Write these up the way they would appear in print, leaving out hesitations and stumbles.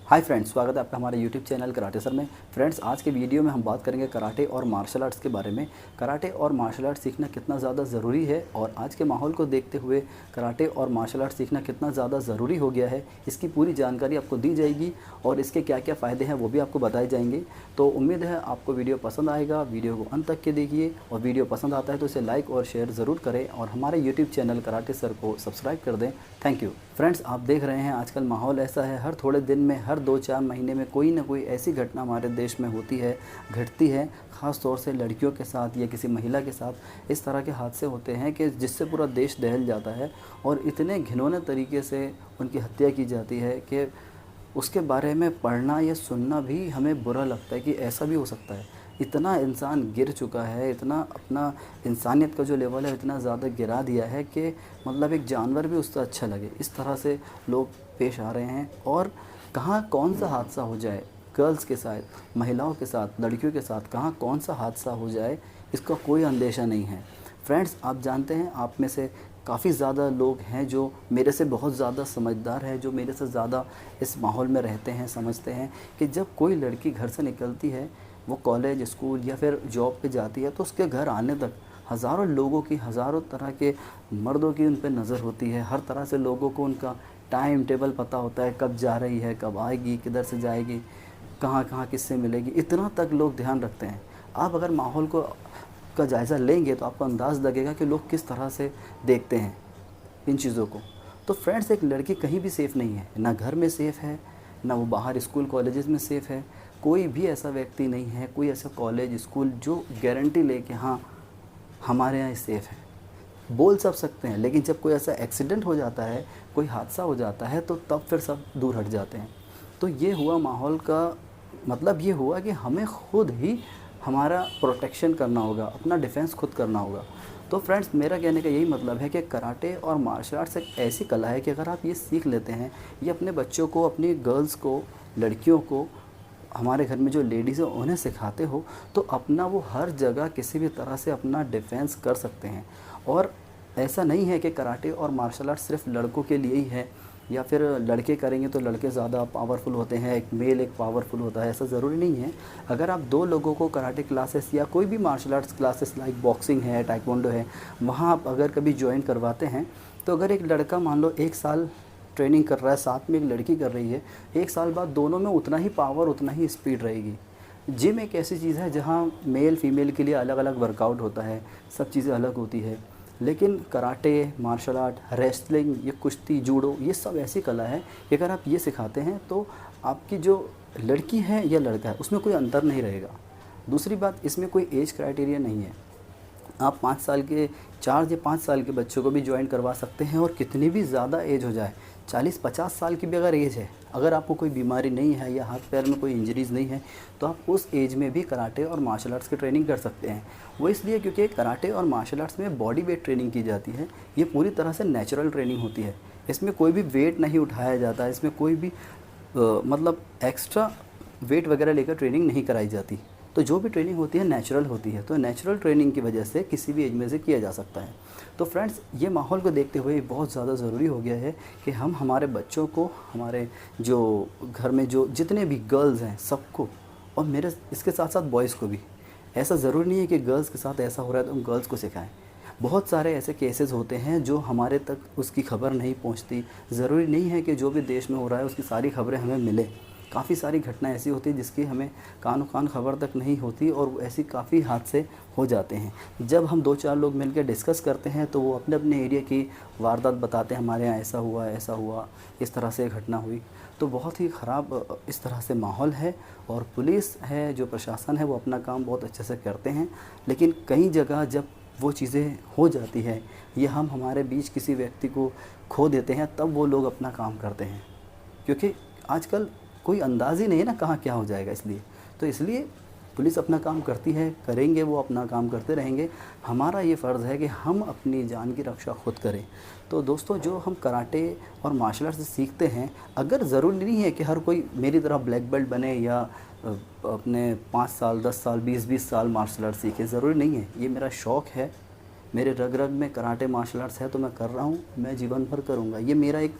Hi friends, स्वागत है आपका हमारे यूट्यूब चैनल कराटे सर में। फ्रेंड्स, आज के वीडियो में हम बात करेंगे कराटे और मार्शल आर्ट्स के बारे में। कराटे और मार्शल आर्ट्स सीखना कितना ज़्यादा ज़रूरी है और आज के माहौल को देखते हुए कराटे और मार्शल आर्ट्स सीखना कितना ज़्यादा ज़रूरी हो गया है, इसकी पूरी जानकारी आपको दी जाएगी और इसके क्या क्या फ़ायदे हैं वो भी आपको बताए जाएंगे। तो उम्मीद है आपको वीडियो पसंद आएगा। वीडियो को अंत तक के देखिए और वीडियो पसंद आता है तो इसे लाइक और शेयर ज़रूर करें और हमारे यूट्यूब चैनल कराटे सर को सब्सक्राइब कर दें। Thank you. फ्रेंड्स, आप देख रहे हैं आजकल माहौल ऐसा है, हर थोड़े दिन में, हर 2-4 महीने में कोई ना कोई ऐसी घटना हमारे देश में होती है, घटती है। ख़ास तौर से लड़कियों के साथ या किसी महिला के साथ इस तरह के हादसे होते हैं कि जिससे पूरा देश दहल जाता है और इतने घिनौने तरीके से उनकी हत्या की जाती है कि उसके बारे में पढ़ना या सुनना भी हमें बुरा लगता है कि ऐसा भी हो सकता है। इतना इंसान गिर चुका है, इतना अपना इंसानियत का जो लेवल है इतना ज़्यादा गिरा दिया है कि मतलब एक जानवर भी उससे अच्छा लगे, इस तरह से लोग पेश आ रहे हैं। और कहाँ कौन सा हादसा हो जाए गर्ल्स के साथ, महिलाओं के साथ, लड़कियों के साथ, कहाँ कौन सा हादसा हो जाए इसका कोई अंदेशा नहीं है। फ्रेंड्स, आप जानते हैं आप में से काफ़ी ज़्यादा लोग हैं जो मेरे से बहुत ज़्यादा समझदार हैं, जो मेरे से ज़्यादा इस माहौल में रहते हैं, समझते हैं कि जब कोई लड़की घर से निकलती है, वो कॉलेज, स्कूल या फिर जॉब पे जाती है, तो उसके घर आने तक हज़ारों लोगों की, हज़ारों तरह के मर्दों की उन पर नज़र होती है। हर तरह से लोगों को उनका टाइम टेबल पता होता है, कब जा रही है, कब आएगी, किधर से जाएगी, कहाँ कहाँ किससे मिलेगी, इतना तक लोग ध्यान रखते हैं। आप अगर माहौल को का जायज़ा लेंगे तो आपको अंदाज़ लगेगा कि लोग किस तरह से देखते हैं इन चीज़ों को। तो फ्रेंड्स, एक लड़की कहीं भी सेफ़ नहीं है, ना घर में सेफ़ है, ना वो बाहर स्कूल कॉलेजेस में सेफ़ है। कोई भी ऐसा व्यक्ति नहीं है, कोई ऐसा कॉलेज स्कूल जो गारंटी ले कि हाँ हमारे यहाँ सेफ़ है। बोल सब सकते हैं, लेकिन जब कोई ऐसा एक्सीडेंट हो जाता है, कोई हादसा हो जाता है, तो तब फिर सब दूर हट जाते हैं। तो ये हुआ माहौल का मतलब, ये हुआ कि हमें खुद ही हमारा प्रोटेक्शन करना होगा, अपना डिफेंस खुद करना होगा। तो फ्रेंड्स, मेरा कहने का यही मतलब है कि कराटे और मार्शल आर्ट्स एक ऐसी कला है कि अगर आप ये सीख लेते हैं, ये अपने बच्चों को, अपनी गर्ल्स को, लड़कियों को, हमारे घर में जो लेडीज़ हैं उन्हें सिखाते हो, तो अपना वो हर जगह किसी भी तरह से अपना डिफेंस कर सकते हैं। और ऐसा नहीं है कि कराटे और मार्शल आर्ट सिर्फ लड़कों के लिए ही है या फिर लड़के करेंगे तो लड़के ज़्यादा पावरफुल होते हैं, एक मेल एक पावरफुल होता है, ऐसा ज़रूरी नहीं है। अगर आप दो लोगों को कराटे क्लासेस या कोई भी martial arts classes like boxing है, टाइक्वांडो है, वहाँ आप अगर कभी ज्वाइन करवाते हैं, तो अगर एक लड़का मान लो 1 साल ट्रेनिंग कर रहा है, साथ में एक लड़की कर रही है, 1 साल बाद दोनों में उतना ही पावर, उतना ही स्पीड रहेगी। जिम एक ऐसी चीज़ है जहाँ मेल फीमेल के लिए अलग अलग वर्कआउट होता है, सब चीज़ें अलग होती है। लेकिन कराटे, मार्शल आर्ट, रेसलिंग, ये कुश्ती, जूडो, ये सब ऐसी कला है कि अगर आप ये सिखाते हैं तो आपकी जो लड़की है या लड़का है उसमें कोई अंतर नहीं रहेगा। दूसरी बात, इसमें कोई एज क्राइटेरिया नहीं है। आप 5 साल के, 4 या 5 साल के बच्चों को भी ज्वाइन करवा सकते हैं और कितनी भी ज़्यादा एज हो जाए, 40-50 साल की भी अगर एज है, अगर आपको कोई बीमारी नहीं है या हाथ पैर में कोई इंजरीज़ नहीं है, तो आप उस एज में भी कराटे और मार्शल आर्ट्स की ट्रेनिंग कर सकते हैं। वो इसलिए क्योंकि कराटे और मार्शल आर्ट्स में बॉडी वेट ट्रेनिंग की जाती है। ये पूरी तरह से नेचुरल ट्रेनिंग होती है। इसमें कोई भी वेट नहीं उठाया जाता है, इसमें कोई भी मतलब एक्स्ट्रा वेट वगैरह लेकर ट्रेनिंग नहीं कराई जाती। तो जो भी ट्रेनिंग होती है नेचुरल होती है। तो नेचुरल ट्रेनिंग की वजह से किसी भी एज में से किया जा सकता है। तो फ्रेंड्स, ये माहौल को देखते हुए बहुत ज़्यादा ज़रूरी हो गया है कि हम हमारे बच्चों को, हमारे जो घर में जो जितने भी गर्ल्स हैं सबको, और मेरे इसके साथ साथ बॉयज़ को भी, ऐसा ज़रूरी नहीं है कि गर्ल्स के साथ ऐसा हो रहा है तो हम गर्ल्स को सिखाएं। बहुत सारे ऐसे केसेस होते हैं जो हमारे तक उसकी खबर नहीं पहुंचती। ज़रूरी नहीं है कि जो भी देश में हो रहा है उसकी सारी खबरें हमें मिले। काफ़ी सारी घटना ऐसी होती है जिसकी हमें कानो कान खबर तक नहीं होती और ऐसी काफ़ी हादसे हो जाते हैं। जब हम 2-4 लोग मिलकर डिस्कस करते हैं तो वो अपने अपने एरिया की वारदात बताते हैं, हमारे यहाँ ऐसा हुआ, इस तरह से घटना हुई। तो बहुत ही ख़राब इस तरह से माहौल है और पुलिस है, जो प्रशासन है, वो अपना काम बहुत अच्छे से करते हैं। लेकिन कई जगह जब वो चीज़ें हो जाती है या हम हमारे बीच किसी व्यक्ति को खो देते हैं, तब वो लोग अपना काम करते हैं, क्योंकि आजकल कोई अंदाज़ ही नहीं है ना कहाँ क्या हो जाएगा। इसलिए पुलिस अपना काम करती है, करेंगे, वो अपना काम करते रहेंगे। हमारा ये फ़र्ज़ है कि हम अपनी जान की रक्षा खुद करें। तो दोस्तों, जो हम कराटे और मार्शल आर्ट्स सीखते हैं, अगर ज़रूरी नहीं है कि हर कोई मेरी तरह ब्लैक बेल्ट बने या अपने 5 साल, 10 साल, 20-20 साल मार्शल आर्ट सीखे, ज़रूरी नहीं है। ये मेरा शौक़ है, मेरे रग रग में कराटे मार्शल आर्ट्स है तो मैं कर रहा हूँ, मैं जीवन भर करूँगा। ये मेरा एक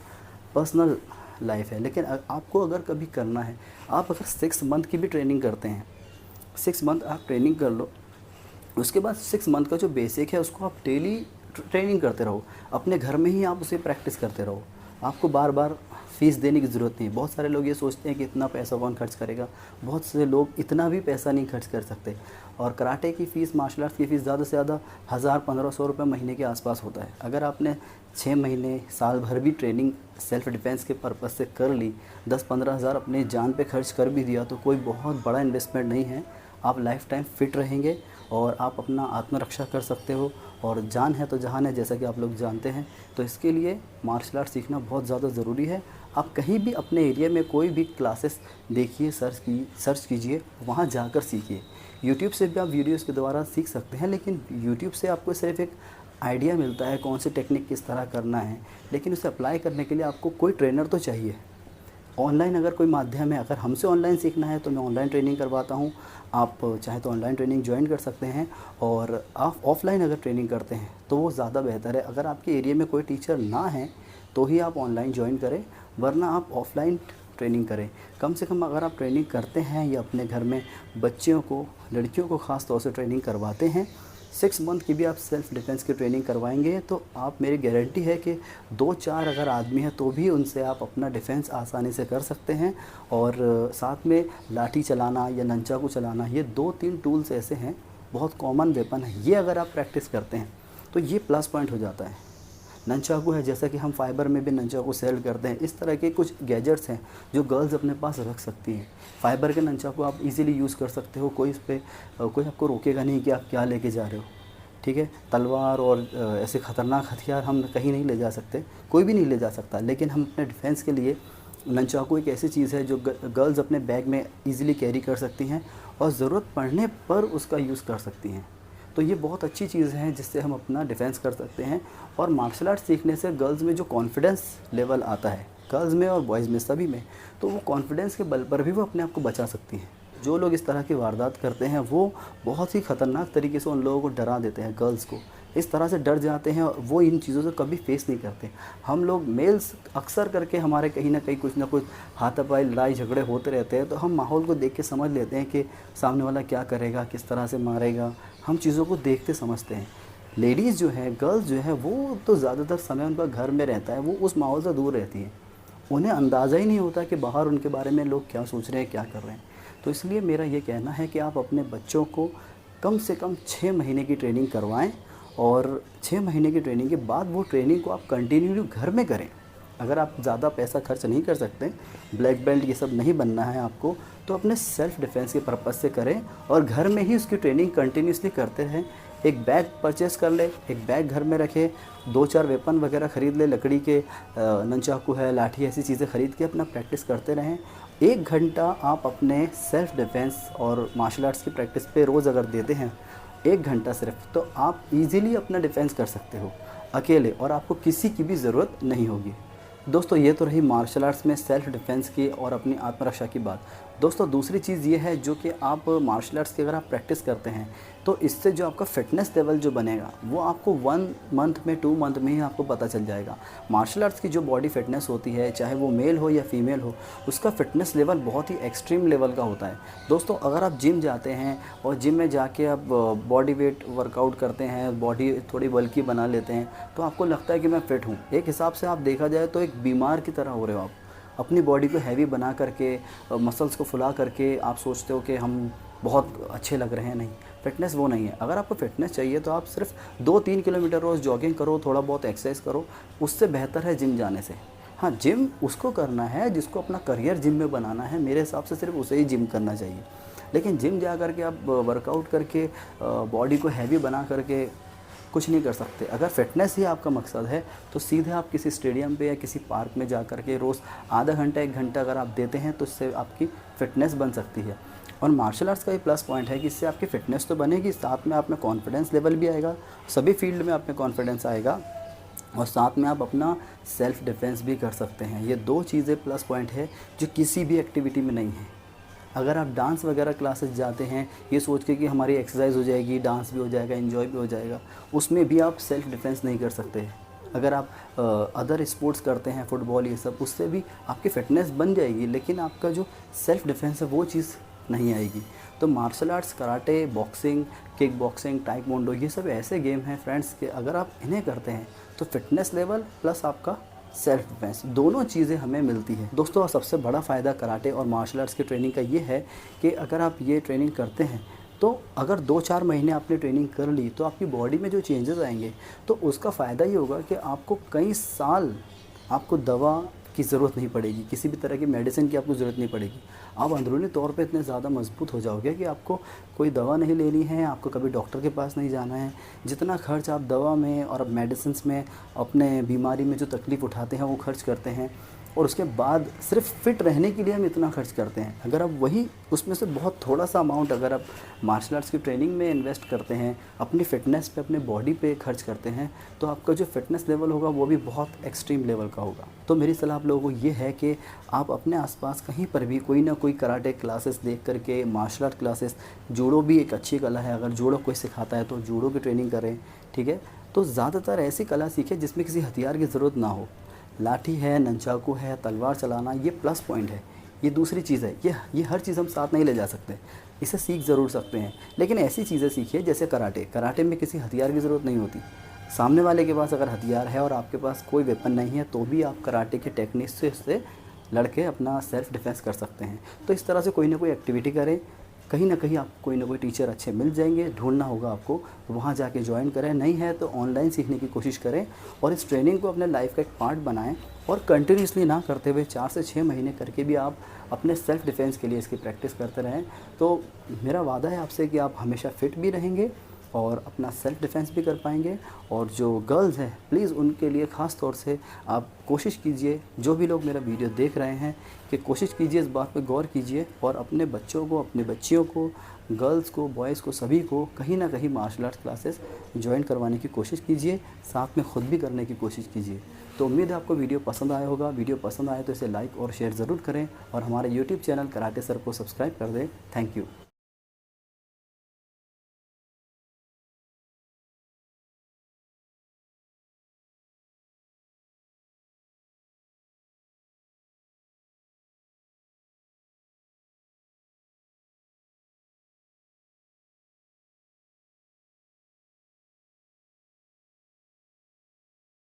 पर्सनल लाइफ है। लेकिन आपको अगर कभी करना है, आप अगर 6 मंथ की भी ट्रेनिंग करते हैं, 6 मंथ आप ट्रेनिंग कर लो, उसके बाद 6 मंथ का जो बेसिक है उसको आप डेली ट्रेनिंग करते रहो, अपने घर में ही आप उसे प्रैक्टिस करते रहो। आपको बार बार फ़ीस देने की ज़रूरत नहीं है। बहुत सारे लोग ये सोचते हैं कि इतना पैसा कौन खर्च करेगा, बहुत से लोग इतना भी पैसा नहीं खर्च कर सकते। और कराटे की फ़ीस, मार्शल आर्ट्स की फ़ीस ज़्यादा से ज़्यादा 1000-1500 रुपये महीने के आसपास होता है। अगर आपने 6 महीने, साल भर भी ट्रेनिंग सेल्फ़ डिफेंस के पर्पज़ से कर ली, 10-15 हज़ार अपने जान पे खर्च कर भी दिया तो कोई बहुत बड़ा इन्वेस्टमेंट नहीं है। आप लाइफ टाइम फ़िट रहेंगे और आप अपना आत्मरक्षा कर सकते हो। और जान है तो जहान है, जैसा कि आप लोग जानते हैं। तो इसके लिए मार्शल आर्ट सीखना बहुत ज़्यादा ज़रूरी है। आप कहीं भी अपने एरिया में कोई भी क्लासेस देखिए, सर्च कीजिए, वहाँ जाकर सीखिए। यूट्यूब से भी आप वीडियोज़ के द्वारा सीख सकते हैं, लेकिन यूट्यूब से आपको सिर्फ एक आइडिया मिलता है कौन सी टेक्निक किस तरह करना है, लेकिन उसे अप्लाई करने के लिए आपको कोई ट्रेनर तो चाहिए। ऑनलाइन अगर कोई माध्यम है, अगर हमसे ऑनलाइन सीखना है तो मैं ऑनलाइन ट्रेनिंग करवाता हूँ। आप चाहे तो ऑनलाइन ट्रेनिंग ज्वाइन कर सकते हैं, और आप ऑफ़लाइन अगर ट्रेनिंग करते हैं तो वो ज़्यादा बेहतर है। अगर आपके एरिया में कोई टीचर ना है तो ही आप ऑनलाइन ज्वाइन करें, वरना आप ऑफ़लाइन ट्रेनिंग करें। कम से कम अगर आप ट्रेनिंग करते हैं या अपने घर में बच्चियों को, लड़कियों को ख़ास तौर से ट्रेनिंग करवाते हैं, 6 मंथ की भी आप सेल्फ़ डिफेंस की ट्रेनिंग करवाएंगे तो आप, मेरी गारंटी है कि 2-4 अगर आदमी है तो भी उनसे आप अपना डिफेंस आसानी से कर सकते हैं। और साथ में लाठी चलाना या नंचाकू चलाना, ये 2-3 टूल्स ऐसे हैं, बहुत कॉमन वेपन है। ये अगर आप प्रैक्टिस करते हैं तो ये प्लस पॉइंट हो जाता है। नंचाकू है, जैसा कि हम फाइबर में भी नंचाकू सेल करते हैं, इस तरह के कुछ गैजेट्स हैं जो गर्ल्स अपने पास रख सकती हैं। फाइबर के नंचाकू आप इजीली यूज़ कर सकते हो, कोई आपको रोकेगा नहीं कि आप क्या लेके जा रहे हो, ठीक है। तलवार और ऐसे ख़तरनाक हथियार हम कहीं नहीं ले जा सकते, कोई भी नहीं ले जा सकता, लेकिन हम अपने डिफेंस के लिए नंचाकू एक ऐसी चीज़ है जो गर्ल्स अपने बैग में ईज़िली कैरी कर सकती हैं और ज़रूरत पड़ने पर उसका यूज़ कर सकती हैं। तो ये बहुत अच्छी चीज़ है जिससे हम अपना डिफेंस कर सकते हैं। और मार्शल आर्ट सीखने से गर्ल्स में जो कॉन्फिडेंस लेवल आता है, गर्ल्स में और बॉयज़ में, सभी में, तो वो कॉन्फिडेंस के बल पर भी वो अपने आप को बचा सकती हैं। जो लोग इस तरह की वारदात करते हैं वो बहुत ही ख़तरनाक तरीके से उन लोगों को डरा देते हैं, गर्ल्स को इस तरह से डर जाते हैं और वो इन चीज़ों से कभी फेस नहीं करते। हम लोग मेल्स अक्सर करके हमारे कहीं ना कहीं कुछ ना कुछ हाथापाई, लड़ाई झगड़े होते रहते हैं, तो हम माहौल को देख के समझ लेते हैं कि सामने वाला क्या करेगा, किस तरह से मारेगा, हम चीज़ों को देखते समझते हैं। लेडीज़ जो है, गर्ल्स जो है, वो तो ज़्यादातर समय उनका घर में रहता है, वो उस माहौल से दूर रहती हैं, उन्हें अंदाज़ा ही नहीं होता कि बाहर उनके बारे में लोग क्या सोच रहे हैं, क्या कर रहे हैं। तो इसलिए मेरा ये कहना है कि आप अपने बच्चों को कम से कम 6 महीने की ट्रेनिंग करवाएं, और 6 महीने की ट्रेनिंग के बाद वो ट्रेनिंग को आप कंटिन्यू घर में करें। अगर आप ज़्यादा पैसा खर्च नहीं कर सकते, ब्लैक बेल्ट ये सब नहीं बनना है आपको, तो अपने सेल्फ़ डिफेंस के पर्पज़ से करें और घर में ही उसकी ट्रेनिंग कंटिन्यूसली करते रहें। एक बैग परचेस कर ले, एक बैग घर में रखे, 2-4 वेपन वगैरह ख़रीद ले, लकड़ी के नंचाकू है, लाठी, ऐसी चीज़ें ख़रीद के अपना प्रैक्टिस करते रहें। 1 घंटा आप अपने सेल्फ़ डिफेंस और मार्शल आर्ट्स की प्रैक्टिस पे रोज़ अगर देते हैं, 1 घंटा सिर्फ, तो आप इजीली अपना डिफेंस कर सकते हो अकेले, और आपको किसी की भी ज़रूरत नहीं होगी। दोस्तों, ये तो रही मार्शल आर्ट्स में सेल्फ़ डिफेंस की और अपनी आत्मरक्षा की बात। दोस्तों, दूसरी चीज़ ये है जो कि आप मार्शल आर्ट्स की अगर आप प्रैक्टिस करते हैं तो इससे जो आपका फ़िटनेस लेवल जो बनेगा वो आपको 1 मंथ में, 2 मंथ में ही आपको पता चल जाएगा। मार्शल आर्ट्स की जो बॉडी फिटनेस होती है, चाहे वो मेल हो या फीमेल हो, उसका फ़िटनेस लेवल बहुत ही एक्सट्रीम लेवल का होता है। दोस्तों, अगर आप जिम जाते हैं और जिम में जाके आप बॉडी वेट वर्कआउट करते हैं, बॉडी थोड़ी बल्की बना लेते हैं, तो आपको लगता है कि मैं फ़िट हूँ। एक हिसाब से आप देखा जाए तो एक बीमार की तरह हो रहे हो आप। अपनी बॉडी को हैवी बना करके, मसल्स को फुला करके आप सोचते हो कि हम बहुत अच्छे लग रहे हैं। नहीं, फ़िटनेस वो नहीं है। अगर आपको फ़िटनेस चाहिए तो आप सिर्फ 2-3 किलोमीटर रोज़ जॉगिंग करो, थोड़ा बहुत एक्सरसाइज करो, उससे बेहतर है जिम जाने से। हाँ, जिम उसको करना है जिसको अपना करियर जिम में बनाना है, मेरे हिसाब से सिर्फ उसे ही जिम करना चाहिए। लेकिन जिम जा कर के आप वर्कआउट करके बॉडी को हैवी बना करके कुछ नहीं कर सकते। अगर फ़िटनेस ही आपका मकसद है तो सीधे आप किसी स्टेडियम पे या किसी पार्क में जा कर के रोज़ आधा घंटा 1 घंटा अगर आप देते हैं तो इससे आपकी फ़िटनेस बन सकती है। और मार्शल आर्ट्स का ये प्लस पॉइंट है कि इससे आपकी फ़िटनेस तो बनेगी, साथ में आप में कॉन्फिडेंस लेवल भी आएगा, सभी फील्ड में आप में कॉन्फिडेंस आएगा, और साथ में आप अपना सेल्फ़ डिफेंस भी कर सकते हैं। ये 2 चीज़ें प्लस पॉइंट है जो किसी भी एक्टिविटी में नहीं है। अगर आप डांस वगैरह क्लासेस जाते हैं ये सोच के कि हमारी एक्सरसाइज हो जाएगी, डांस भी हो जाएगा, एंजॉय भी हो जाएगा, उसमें भी आप सेल्फ़ डिफेंस नहीं कर सकते। अगर आप अदर स्पोर्ट्स करते हैं, फुटबॉल ये सब, उससे भी आपकी फ़िटनेस बन जाएगी, लेकिन आपका जो सेल्फ़ डिफेंस है वो चीज़ नहीं आएगी। तो martial arts, karate, boxing, kick boxing, taekwondo, ये सब ऐसे गेम हैं फ्रेंड्स कि अगर आप इन्हें करते हैं तो फ़िटनेस लेवल प्लस आपका सेल्फ डिफेंस दोनों चीज़ें हमें मिलती है। दोस्तों, सबसे बड़ा फ़ायदा कराटे और मार्शल आर्ट्स की ट्रेनिंग का ये है कि अगर आप ये ट्रेनिंग करते हैं तो अगर 2-4 महीने आपने ट्रेनिंग कर ली तो आपकी बॉडी में जो चेंजेस आएंगे तो उसका फ़ायदा ये होगा कि आपको कई साल आपको दवा की ज़रूरत नहीं पड़ेगी, किसी भी तरह की मेडिसिन की आपको ज़रूरत नहीं पड़ेगी। आप अंदरूनी तौर पे इतने ज़्यादा मजबूत हो जाओगे कि आपको कोई दवा नहीं लेनी है, आपको कभी डॉक्टर के पास नहीं जाना है। जितना खर्च आप दवा में और मेडिसिन्स में, अपने बीमारी में जो तकलीफ़ उठाते हैं वो खर्च करते हैं, और उसके बाद सिर्फ फ़िट रहने के लिए हम इतना खर्च करते हैं। अगर आप वही उसमें से बहुत थोड़ा सा अमाउंट अगर आप मार्शल आर्ट्स की ट्रेनिंग में इन्वेस्ट करते हैं, अपनी फ़िटनेस पे, अपने बॉडी पे खर्च करते हैं, तो आपका जो फ़िटनेस लेवल होगा वो भी बहुत एक्सट्रीम लेवल का होगा। तो मेरी सलाह आप लोगों को ये है कि आप अपने आसपास कहीं पर भी कोई ना कोई कराटे क्लासेस देख करके, मार्शल आर्ट क्लासेस, जूडो भी एक अच्छी कला है, अगर जूडो कोई सिखाता है तो जूडो की ट्रेनिंग करें, ठीक है। तो ज़्यादातर ऐसी कला सीखें जिसमें किसी हथियार की ज़रूरत ना हो। लाठी है, नंचाकू है, तलवार चलाना, ये प्लस पॉइंट है, ये दूसरी चीज़ है। ये हर चीज़ हम साथ नहीं ले जा सकते, इसे सीख ज़रूर सकते हैं, लेकिन ऐसी चीज़ें सीखिए जैसे कराटे। कराटे में किसी हथियार की ज़रूरत नहीं होती। सामने वाले के पास अगर हथियार है और आपके पास कोई वेपन नहीं है तो भी आप कराटे की टेक्निक से उससे लड़के अपना सेल्फ़ डिफेंस कर सकते हैं। तो इस तरह से कोई ना कोई एक्टिविटी करें, कहीं ना कहीं आपको कोई ना कोई टीचर अच्छे मिल जाएंगे, ढूंढना होगा आपको, वहाँ जाके ज्वाइन करें। नहीं है तो ऑनलाइन सीखने की कोशिश करें और इस ट्रेनिंग को अपने लाइफ का एक पार्ट बनाएं, और कंटिन्यूसली ना करते हुए 4 से 6 महीने करके भी आप अपने सेल्फ़ डिफेंस के लिए इसकी प्रैक्टिस करते रहें। तो मेरा वादा है आपसे कि आप हमेशा फ़िट भी रहेंगे और अपना सेल्फ़ डिफेंस भी कर पाएंगे। और जो गर्ल्स हैं, प्लीज़ उनके लिए ख़ास तौर से आप कोशिश कीजिए, जो भी लोग मेरा वीडियो देख रहे हैं, कि कोशिश कीजिए, इस बात पे गौर कीजिए और अपने बच्चों को, अपनी बच्चियों को, गर्ल्स को, बॉयज़ को, सभी को कहीं ना कहीं मार्शल आर्ट्स क्लासेस ज्वाइन करवाने की कोशिश कीजिए, साथ में ख़ुद भी करने की कोशिश कीजिए। तो उम्मीद है आपको वीडियो पसंद आया होगा। वीडियो पसंद आए तो इसे लाइक और शेयर ज़रूर करें और हमारे यूट्यूब चैनल कराटे सर को सब्सक्राइब कर दें। Thank you.